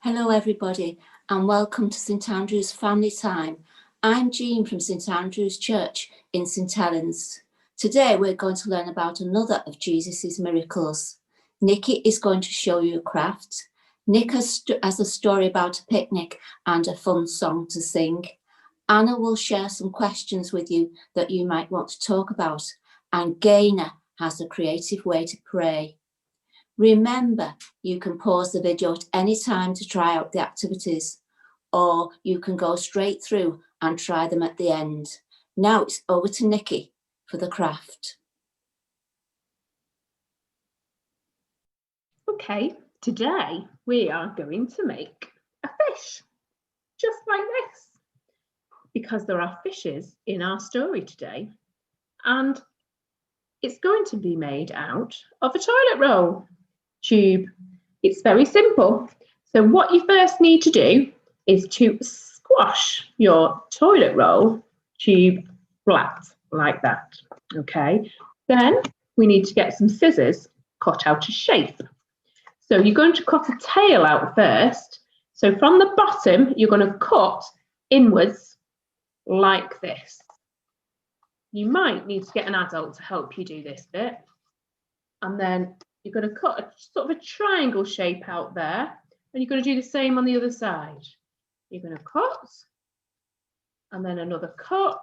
Hello everybody and welcome to St Andrew's Family Time. I'm Jean from St Andrew's Church in St Helens. Today we're going to learn about another of Jesus's miracles. Nikki is going to show you a craft. Nick has a story about a picnic and a fun song to sing. Anna will share some questions with you that you might want to talk about, and Gaynor has a creative way to pray. Remember, you can pause the video at any time to try out the activities, or you can go straight through and try them at the end. Now it's over to Nikki for the craft. Okay, today we are going to make a fish, just like this, because there are fishes in our story today, and it's going to be made out of a toilet roll tube. It's very simple. So what you first need to do is to squash your toilet roll tube flat like that. Okay, then we need to get some scissors, cut out a shape. So you're going to cut a tail out first. So from the bottom, you're going to cut inwards like this. You might need to get an adult to help you do this bit. And then you're going to cut a sort of a triangle shape out there, and you're going to do the same on the other side. You're going to cut, and then another cut,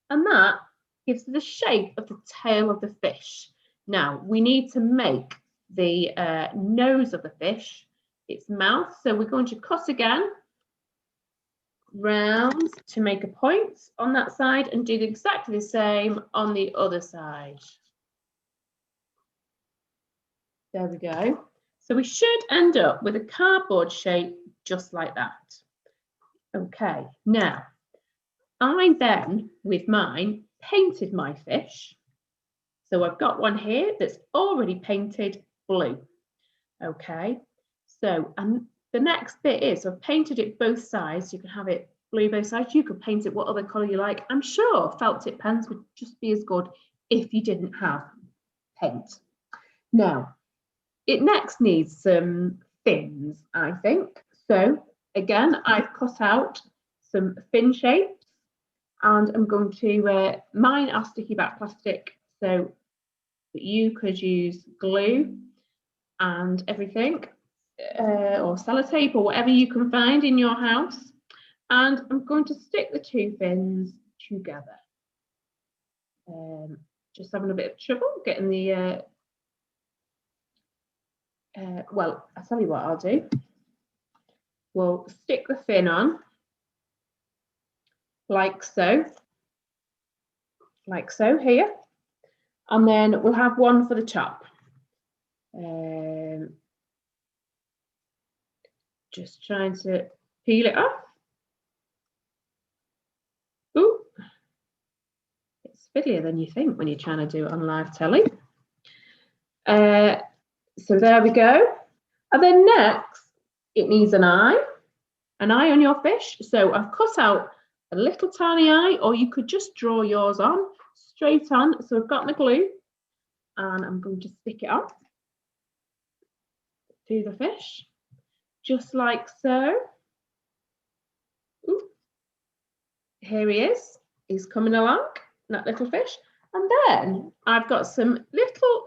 and that gives the shape of the tail of the fish. Now we need to make the nose of the fish, its mouth, so we're going to cut again round to make a point on that side and do exactly the same on the other side. There we go. So we should end up with a cardboard shape just like that. Okay, now I then, with mine, painted my fish. So I've got one here that's already painted blue. Okay, so and the next bit is I've painted it both sides. You can have it blue both sides. You could paint it what other colour you like. I'm sure felt tip pens would just be as good if you didn't have paint. Now, it next needs some fins, I think. So again, I've cut out some fin shapes, and I'm going to, mine are sticky back plastic, so that you could use glue and everything, or sellotape or whatever you can find in your house. And I'm going to stick the two fins together. Just having a bit of trouble getting the well, I'll tell you what I'll do. We'll stick the fin on, like so here, and then we'll have one for the top. Just trying to peel it off. Ooh, it's fiddlier than you think when you're trying to do it on live telly. So there we go. And then next, it needs an eye on your fish. So I've cut out a little tiny eye, or you could just draw yours on, straight on. So I've got my glue, and I'm going to stick it on to the fish, just like so. Ooh. Here he is. He's coming along, that little fish. And then I've got some little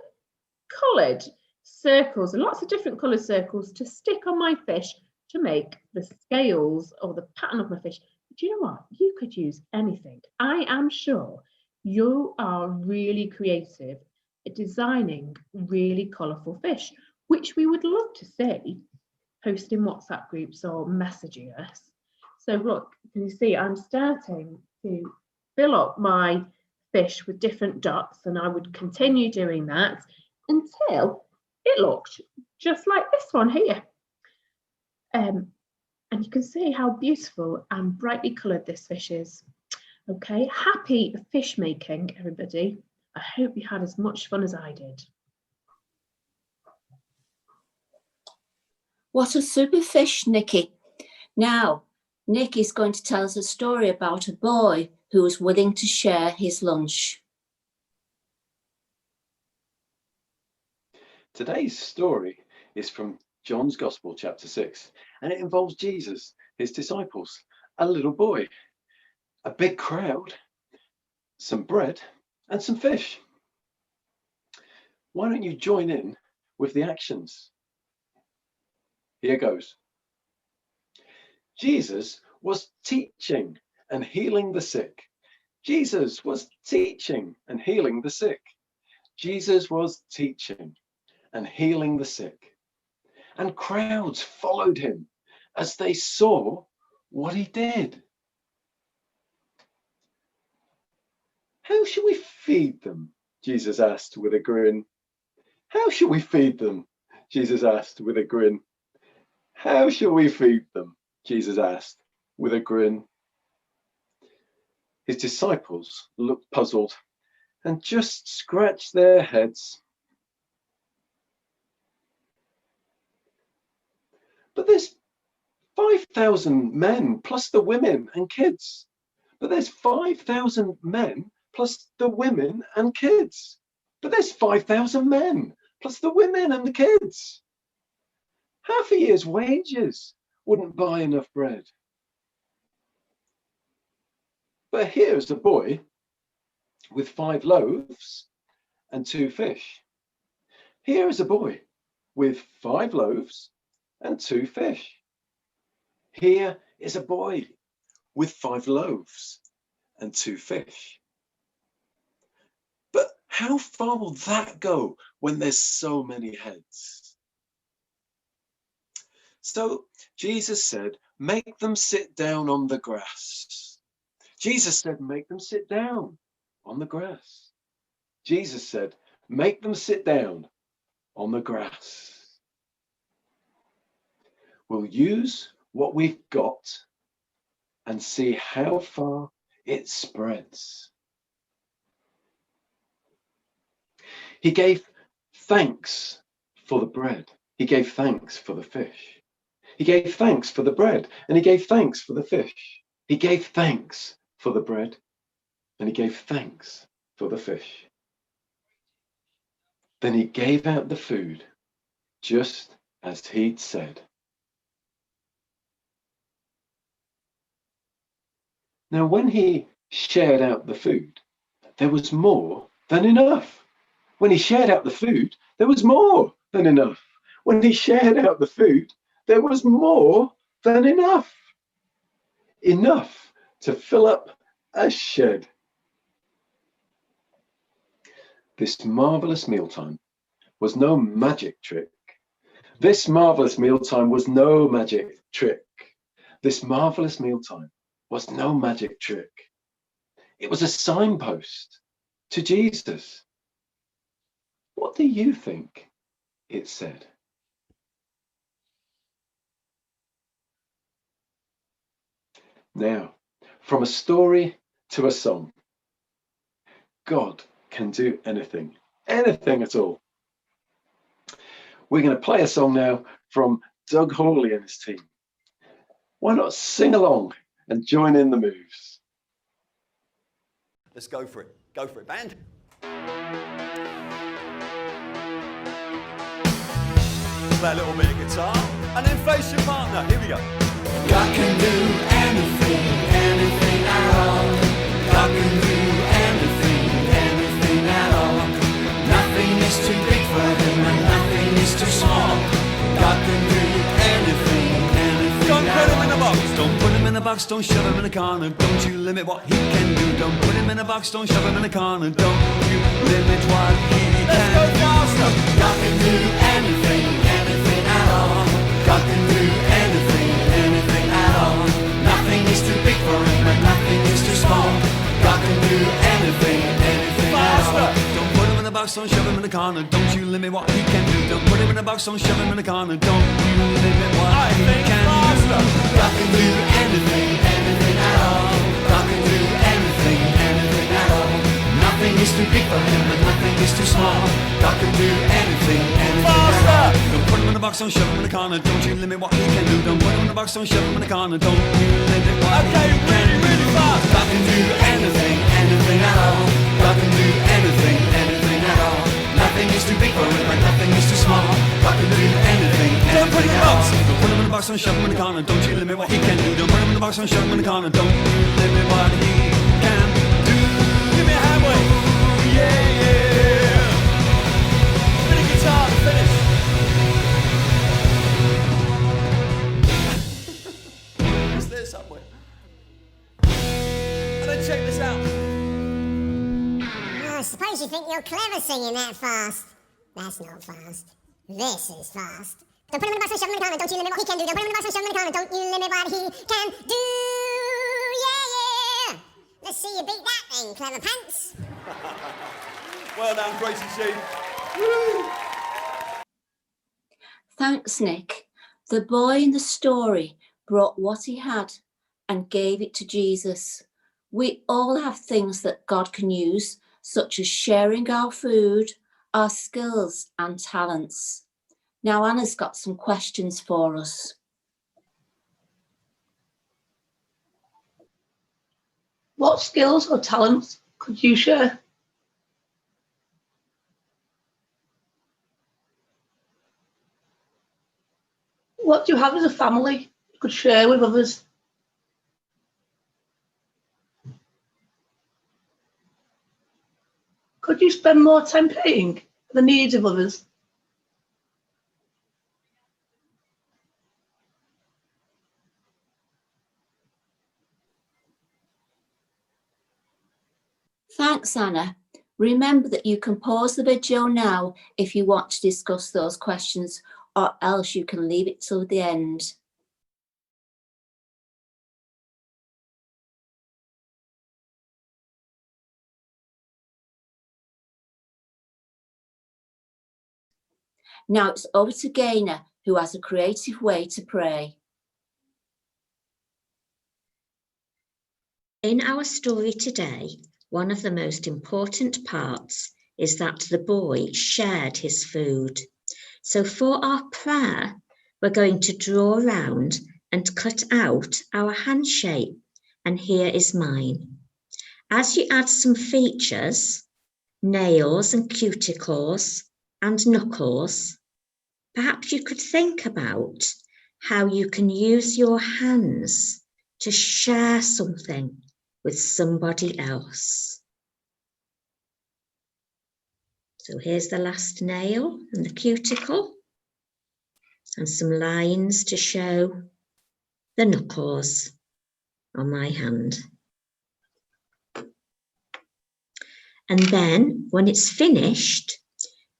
coloured circles, and lots of different coloured circles to stick on my fish to make the scales or the pattern of my fish. But you know what? You could use anything. I am sure you are really creative at designing really colourful fish, which we would love to see post in WhatsApp groups or messaging us. So look, can you see I'm starting to fill up my fish with different dots, and I would continue doing that until it looked just like this one here. And you can see how beautiful and brightly coloured this fish is. Okay, happy fish making, everybody. I hope you had as much fun as I did. What a super fish, Nikki. Now, Nick is going to tell us a story about a boy who was willing to share his lunch. Today's story is from John's Gospel, chapter 6, and it involves Jesus, his disciples, a little boy, a big crowd, some bread, and some fish. Why don't you join in with the actions? Here goes. Jesus was teaching and healing the sick. Jesus was teaching and healing the sick. Jesus was teaching and healing the sick. And crowds followed him as they saw what he did. How shall we feed them? Jesus asked with a grin. How shall we feed them? Jesus asked with a grin. How shall we feed them? Jesus asked with a grin. His disciples looked puzzled and just scratched their heads. But there's 5,000 men plus the women and kids. But there's 5,000 men plus the women and kids. But there's 5,000 men plus the women and the kids. Half a year's wages wouldn't buy enough bread. But here's a boy with 5 loaves and 2 fish. Here is a boy with 5 loaves and 2 fish. Here is a boy with 5 loaves and 2 fish. But how far will that go when there's so many heads? So Jesus said, make them sit down on the grass. Jesus said, make them sit down on the grass. Jesus said, make them sit down on the grass. We'll use what we've got and see how far it spreads. He gave thanks for the bread. He gave thanks for the fish. He gave thanks for the bread, and he gave thanks for the fish. He gave thanks for the bread, and he gave thanks for the fish. Then he gave out the food, just as he'd said. Now, when he shared out the food, there was more than enough. When he shared out the food, there was more than enough. When he shared out the food, there was more than enough. Enough to fill up a shed. This marvelous mealtime was no magic trick. This marvelous mealtime was no magic trick. This marvelous mealtime was no magic trick. It was a signpost to Jesus. What do you think it said? Now, from a story to a song, God can do anything, anything at all. We're going to play a song now from Doug Hawley and his team. Why not sing along and join in the moves? Let's go for it. Go for it, band. Play a little bit of guitar and then face your partner. Here we go. God can do anything, anything at all. God can do anything, anything at all. Nothing is too big for him and nothing is too small. God can do anything, anything Don't at put him all. in a box. Don't put him in a box. Don't shove him in a corner. Don't you limit what he can do. Don't put him in a box. Don't shove him in a corner. Don't you limit what he can do. Let's go faster. God can do anything, anything at all. God can do anything, anything at all. Nothing is too big for him and nothing is too small. God can do anything, anything at all. Don't put him in a box, don't shove him in a corner. Don't you limit what he can do. Don't put him in a box, don't shove him in a corner. Don't you limit what he can do. God can do anything, anything at all. God can do anything, anything at all. Nothing is too big for him and nothing is too small. God can do anything, anything at all. Don't put him in a box, don't shove him in a corner. Don't you limit what he can do. Don't put him in a box, don't shove him in a corner. Don't you limit what he can do. Really fast. God can do anything, anything at all. God can do anything, anything at all. Nothing is too big for him and nothing is too small. God can do anything, Don't put anything box, don't shove him in the corner. Don't you limit what he can do. Don't put him in the box, don't shove him in the corner. Don't you limit what he can do. Give me a hand wave. Yeah, yeah. Bit of guitar to finish. It's there somewhere. And then check this out. Oh, I suppose you think you're clever singing that fast. That's not fast. This is fast. Don't put him in the box and shove him in the corner. Don't you limit what he can do. Don't put him in the box and shove him in the corner. Don't you limit what he can do. Yeah, yeah. Let's see you beat that then, clever pants. Well done, Gracie G. Thanks, Nick. The boy in the story brought what he had and gave it to Jesus. We all have things that God can use, such as sharing our food, our skills and talents. Now Anna's got some questions for us. What skills or talents could you share? What do you have as a family you could share with others? Could you spend more time paying for the needs of others? Thanks, Anna. Remember that you can pause the video now if you want to discuss those questions, or else you can leave it till the end. Now it's over to Gaynor, who has a creative way to pray. In our story today, one of the most important parts is that the boy shared his food. So for our prayer, we're going to draw around and cut out our hand shape. And here is mine. As you add some features, nails and cuticles and knuckles, perhaps you could think about how you can use your hands to share something with somebody else. So here's the last nail and the cuticle, and some lines to show the knuckles on my hand. And then when it's finished,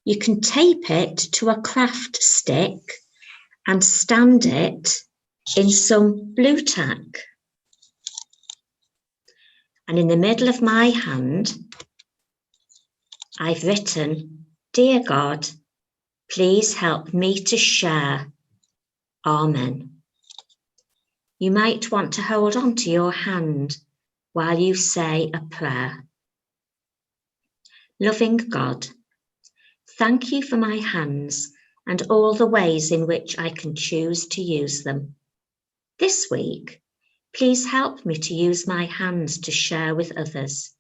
you can tape it to a craft stick and stand it in some blue tack. And in the middle of my hand, I've written, "Dear God, please help me to share. Amen." You might want to hold on to your hand while you say a prayer. Loving God, thank you for my hands and all the ways in which I can choose to use them. This week, please help me to use my hands to share with others,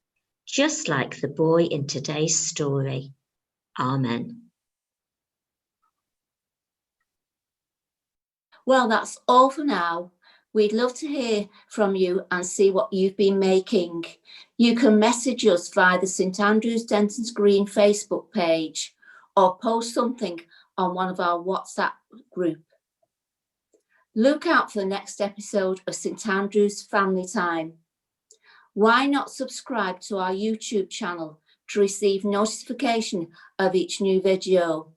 just like the boy in today's story. Amen. Well, that's all for now. We'd love to hear from you and see what you've been making. You can message us via the St Andrews Denton's Green Facebook page or post something on one of our WhatsApp group. Look out for the next episode of St Andrews Family Time. Why not subscribe to our YouTube channel to receive notification of each new video?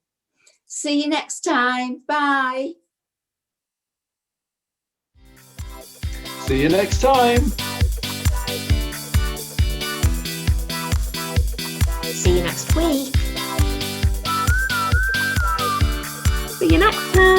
See you next time. Bye. See you next time. See you next week. See you next time.